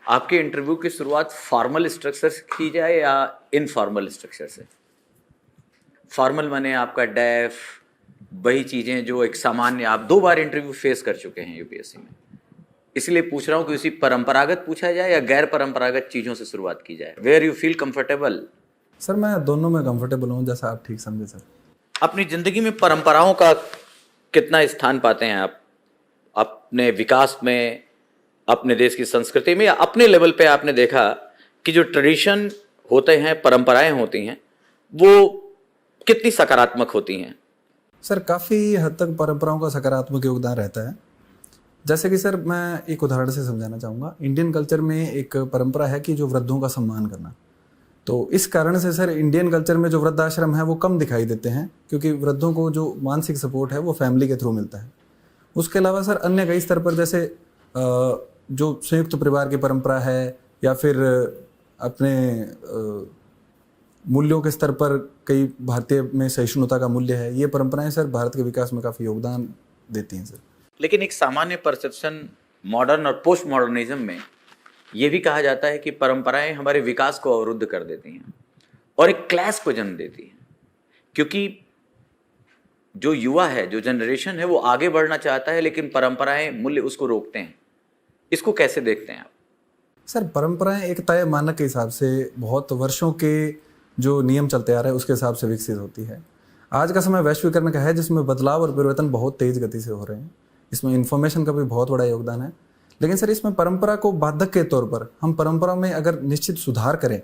आपके इंटरव्यू की शुरुआत फॉर्मल स्ट्रक्चर से की जाए या इनफॉर्मल स्ट्रक्चर से? फॉर्मल माने आपका डेफ, वही चीजें जो एक सामान्य, आप 2 बार इंटरव्यू फेस कर चुके हैं यूपीएससी में, इसलिए पूछ रहा हूं कि उसी परंपरागत पूछा जाए या गैर परंपरागत चीजों से शुरुआत की जाए? Where you feel comfortable? Sir मैं दोनों में कंफर्टेबल हूँ, जैसा आप ठीक समझे सर। अपनी जिंदगी में परंपराओं का कितना स्थान पाते हैं आप अपने विकास में, अपने देश की संस्कृति में, या अपने लेवल पे आपने देखा कि जो ट्रेडिशन होते हैं, परंपराएं होती हैं, वो कितनी सकारात्मक होती हैं? सर काफ़ी हद तक परंपराओं का सकारात्मक योगदान रहता है। जैसे कि सर मैं एक उदाहरण से समझाना चाहूँगा। इंडियन कल्चर में एक परंपरा है कि जो वृद्धों का सम्मान करना। तो इस कारण से सर इंडियन कल्चर में जो वृद्धाश्रम है वो कम दिखाई देते हैं, क्योंकि वृद्धों को जो मानसिक सपोर्ट है वो फैमिली के थ्रू मिलता है। उसके अलावा सर अन्य कई स्तर पर, जैसे जो संयुक्त परिवार की परंपरा है, या फिर अपने मूल्यों के स्तर पर कई भारतीय में सहिष्णुता का मूल्य है, ये परंपराएं सर भारत के विकास में काफ़ी योगदान देती हैं सर। लेकिन एक सामान्य परसेप्शन मॉडर्न और पोस्ट मॉडर्निज्म में ये भी कहा जाता है कि परंपराएं हमारे विकास को अवरुद्ध कर देती हैं और एक क्लैश को जन्म देती हैं, क्योंकि जो युवा है, जो जनरेशन है, वो आगे बढ़ना चाहता है, लेकिन परंपराएं, मूल्य उसको रोकते हैं। इसको कैसे देखते हैं आप? सर परंपराएं एक तय मानक के हिसाब से, बहुत वर्षों के जो नियम चलते आ रहे हैं उसके हिसाब से विकसित होती है। आज का समय वैश्वीकरण का है, जिसमें बदलाव और परिवर्तन बहुत तेज गति से हो रहे हैं। इसमें इंफॉर्मेशन का भी बहुत बड़ा योगदान है। लेकिन सर इसमें परंपरा को बाधक के तौर पर हम परंपरा में अगर निश्चित सुधार करें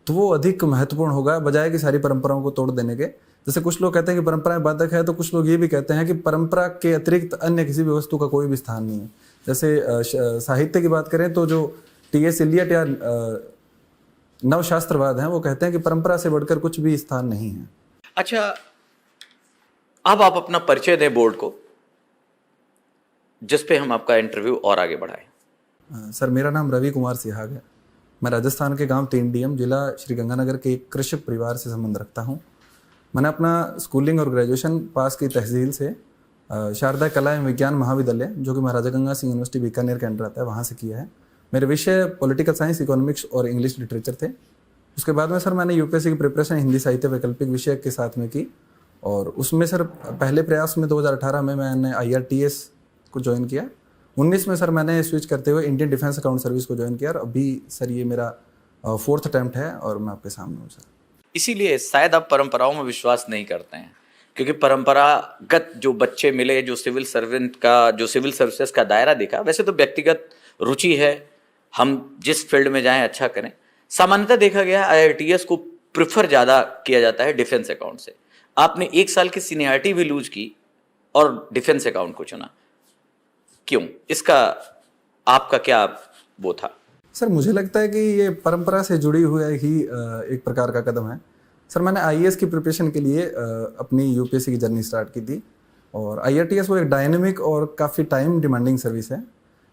तो वो अधिक महत्वपूर्ण होगा, बजाय कि सारी परंपराओं को तोड़ देने के। जैसे कुछ लोग कहते हैं कि परंपराएं बाधक है, तो कुछ लोग ये भी कहते हैं कि परंपरा के अतिरिक्त अन्य किसी भी वस्तु का कोई भी स्थान नहीं है। जैसे साहित्य की बात करें तो जो टी.एस. इलियट या नवशास्त्रवाद हैं, वो कहते हैं कि परंपरा से बढ़कर कुछ भी स्थान नहीं है। अच्छा, अब आप अपना परिचय दें बोर्ड को, जिस पे हम आपका इंटरव्यू और आगे बढ़ाएं। सर मेरा नाम रवि कुमार सिहाग है। मैं राजस्थान के गांव तीनडीएम, जिला श्रीगंगानगर के एक कृषक परिवार से संबंध रखता हूं। मैंने अपना स्कूलिंग और ग्रेजुएशन पास की तहसील से शारदा कला एवं विज्ञान महाविद्यालय, जो कि महाराजा गंगा सिंह यूनिवर्सिटी बीकानेर के अंडर आता है, वहाँ से किया है। मेरे विषय पॉलिटिकल साइंस, इकोनॉमिक्स और इंग्लिश लिटरेचर थे। उसके बाद में सर मैंने यूपीएससी की प्रिपरेशन हिंदी साहित्य वैकल्पिक विषय के साथ में की, और उसमें सर पहले प्रयास में 2018 में मैंने IRTS को ज्वाइन किया। 19 में सर मैंने स्विच करते हुए इंडियन डिफेंस अकाउंट सर्विस को ज्वाइन किया, और अभी सर ये मेरा 4th अटेम्प्ट है और मैं आपके सामने हूँ सर। इसीलिए शायद आप परंपराओं में विश्वास नहीं करते हैं, क्योंकि परंपरागत जो बच्चे मिले, जो सिविल सर्वेंट का, जो सिविल सर्विसेज का दायरा देखा, वैसे तो व्यक्तिगत रुचि है, हम जिस फील्ड में जाएं अच्छा करें। सामान्यतः देखा गया IRTS को प्रिफर ज़्यादा किया जाता है डिफेंस अकाउंट से। आपने 1 साल की सीनियरिटी भी लूज की और डिफेंस अकाउंट को चुना, क्यों? इसका आपका क्या वो था? सर मुझे लगता है कि ये परंपरा से जुड़ी हुई ही एक प्रकार का कदम है। सर मैंने IAS की प्रिपरेशन के लिए अपनी यूपीएससी की जर्नी स्टार्ट की थी, और IRTS वो एक डायनेमिक और काफ़ी टाइम डिमांडिंग सर्विस है।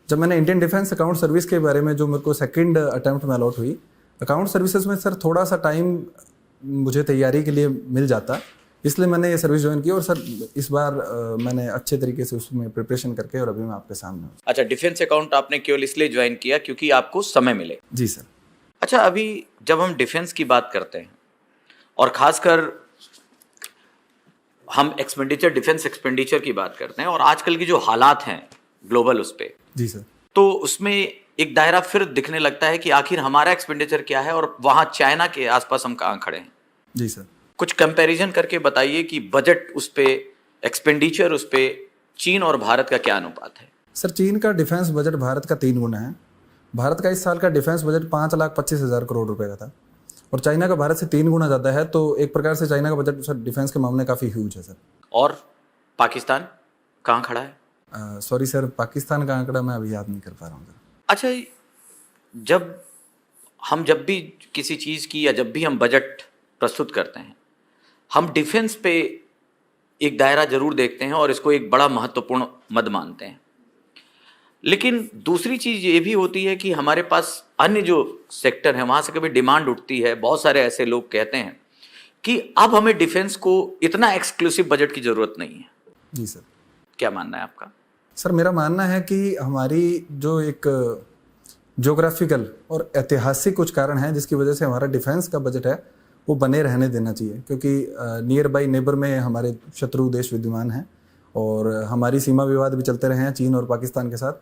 जब मैंने इंडियन डिफेंस अकाउंट सर्विस के बारे में, जो मेरे को 2nd अटेम्प्ट में अलॉट हुई, अकाउंट सर्विसेज में सर थोड़ा सा टाइम मुझे तैयारी के लिए मिल जाता, इसलिए मैंने ये सर्विस ज्वाइन की। और सर इस बार मैंने अच्छे तरीके से उसमें प्रिपरेशन करके, और अभी मैं आपके सामने हूँ। अच्छा, डिफेंस अकाउंट आपने केवल इसलिए ज्वाइन किया क्योंकि आपको समय मिले? जी सर। अच्छा, अभी जब हम डिफेंस की बात करते हैं, और खासकर हम एक्सपेंडिचर, डिफेंस एक्सपेंडिचर की बात करते हैं, और आजकल की जो हालात हैं ग्लोबल उस पे, जी सर, तो उसमें एक दायरा फिर दिखने लगता है कि आखिर हमारा एक्सपेंडिचर क्या है और वहाँ चाइना के आसपास हम कहाँ खड़े हैं। जी सर। कुछ कंपैरिजन करके बताइए कि बजट उस पे, एक्सपेंडिचर उस पे, चीन और भारत का क्या अनुपात है? सर चीन का डिफेंस बजट भारत का 3 गुना है। भारत का इस साल का डिफेंस बजट 5,25,000 करोड़ रुपए का था, और चाइना का भारत से 3 गुना ज़्यादा है। तो एक प्रकार से चाइना का बजट सर डिफेंस के मामले में काफ़ी ह्यूज है सर। और पाकिस्तान कहाँ खड़ा है? सॉरी सर, पाकिस्तान का आंकड़ा मैं अभी याद नहीं कर पा रहा हूँ सर। अच्छा, जब भी किसी चीज़ की, या जब भी हम बजट प्रस्तुत करते हैं, हम डिफेंस पे एक दायरा जरूर देखते हैं और इसको एक बड़ा महत्वपूर्ण मद मानते हैं। लेकिन दूसरी चीज़ ये भी होती है कि हमारे पास अन्य जो सेक्टर है, वहाँ से कभी डिमांड उठती है। बहुत सारे ऐसे लोग कहते हैं कि अब हमें डिफेंस को इतना एक्सक्लूसिव बजट की ज़रूरत नहीं है। जी सर। क्या मानना है आपका? सर मेरा मानना है कि हमारी जो एक ज्योग्राफिकल और ऐतिहासिक कुछ कारण हैं जिसकी वजह से हमारा डिफेंस का बजट है वो बने रहने देना चाहिए, क्योंकि नियर बाई नेबर में हमारे शत्रु देश विद्यमान हैं और हमारी सीमा विवाद भी चलते रहे हैं चीन और पाकिस्तान के साथ।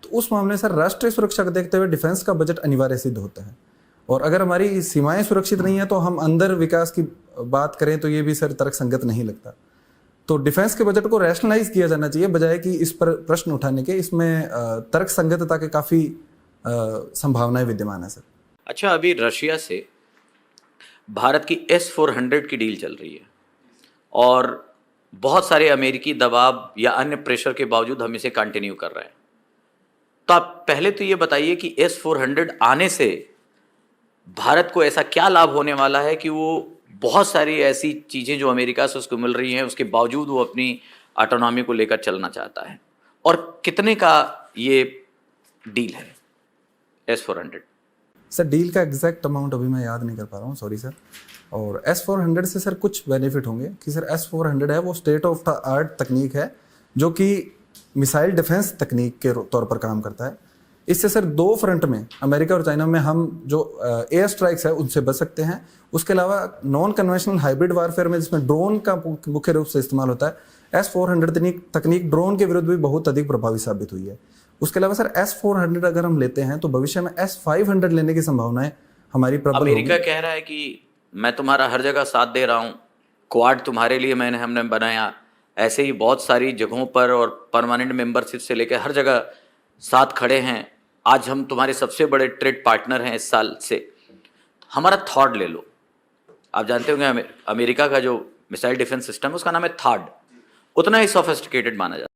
तो उस मामले में सर राष्ट्रीय सुरक्षा को देखते हुए डिफेंस का बजट अनिवार्य सिद्ध होता है। और अगर हमारी सीमाएं सुरक्षित नहीं है तो हम अंदर विकास की बात करें तो ये भी सर तर्कसंगत नहीं लगता। तो डिफेंस के बजट को रैशनलाइज किया जाना चाहिए बजाय कि इस पर प्रश्न उठाने के। इसमें तर्कसंगतता के काफ़ी संभावनाएं विद्यमान है सर। अच्छा, अभी रशिया से भारत की S-400 की डील चल रही है और बहुत सारे अमेरिकी दबाव या अन्य प्रेशर के बावजूद हम इसे कंटिन्यू कर रहे हैं। तो आप पहले तो ये बताइए कि S-400 आने से भारत को ऐसा क्या लाभ होने वाला है कि वो बहुत सारी ऐसी चीज़ें जो अमेरिका से उसको मिल रही हैं उसके बावजूद वो अपनी ऑटोनॉमी को लेकर चलना चाहता है, और कितने का ये डील है S-400? सर डील का एग्जैक्ट अमाउंट अभी मैं याद नहीं कर पा रहा हूँ, सॉरी सर। और S-400 से सर कुछ बेनिफिट होंगे कि सर S-400 है वो स्टेट ऑफ द आर्ट तकनीक है जो कि मिसाइल डिफेंस तकनीक के तौर पर काम करता है। इससे सर दो फ्रंट में अमेरिका और चाइना में हम जो एयर स्ट्राइक्स है उनसे बच सकते हैं। उसके अलावा नॉन कन्वेंशनल हाइब्रिड वारफेयर में जिसमें ड्रोन का मुख्य रूप से इस्तेमाल होता है, S-400 तकनीक ड्रोन के विरुद्ध भी बहुत अधिक प्रभावी साबित हुई है। उसके अलावा सर S-400 अगर हम लेते हैं तो भविष्य में S-500 लेने की संभावनाएं हमारी प्रबल होगी। अमेरिका कह रहा है कि मैं तुम्हारा हर जगह साथ दे रहा हूँ, क्वाड तुम्हारे लिए हमने बनाया, ऐसे ही बहुत सारी जगहों पर और परमानेंट मेंबरशिप से लेकर हर जगह साथ खड़े हैं। आज हम तुम्हारे सबसे बड़े ट्रेड पार्टनर हैं इस साल से। हमारा थॉड ले लो। आप जानते होंगे अमेरिका का जो मिसाइल डिफेंस सिस्टम है उसका नाम है थाड, उतना ही सोफिस्टिकेटेड माना जाता है।